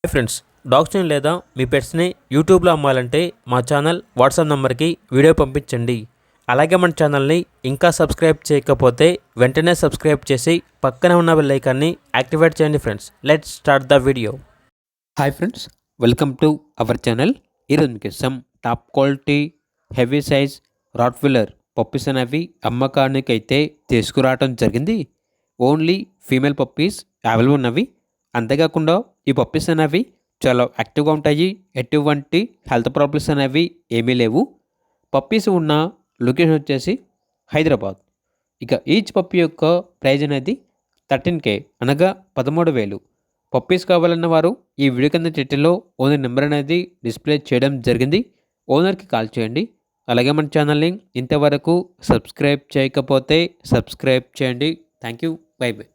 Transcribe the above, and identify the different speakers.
Speaker 1: Hi friends, డాగ్స్ని లేదా మీ పెట్స్ని యూట్యూబ్లో అమ్మాలంటే మా ఛానల్ వాట్సాప్ నెంబర్కి వీడియో పంపించండి. అలాగే మన ఛానల్ని ఇంకా సబ్స్క్రైబ్ చేయకపోతే వెంటనే సబ్స్క్రైబ్ చేసి పక్కనే ఉన్న బెల్ ఐకాన్ని యాక్టివేట్ చేయండి. Friends, let's start the video. Hi friends, welcome to our channel. ఈరోజు మీకు top quality heavy size Rottweiler puppies అనేవి అమ్మకానికి అయితే తీసుకురావడం జరిగింది. ఓన్లీ ఫీమేల్ పప్పీస్ అవైలబుల్ ఉన్నవి. అంతేకాకుండా ఈ పప్పీస్ అనేవి చాలా యాక్టివ్గా ఉంటాయి. ఎటువంటి హెల్త్ ప్రాబ్లమ్స్ అనేవి ఏమీ లేవు. పప్పీస్ ఉన్న లొకేషన్ వచ్చేసి హైదరాబాద్. ఇక ఈచ్ పప్పీ యొక్క ప్రైజ్ అనేది 13K అనగా 13,000. పప్పీస్ కావాలన్న వారు ఈ వీడియో కింద టైటిల్లో ఓనర్ నెంబర్ అనేది డిస్ప్లే చేయడం జరిగింది. ఓనర్కి కాల్ చేయండి. అలాగే మన ఛానల్ని ఇంతవరకు సబ్స్క్రైబ్ చేయకపోతే సబ్స్క్రైబ్ చేయండి. Thank you. By by.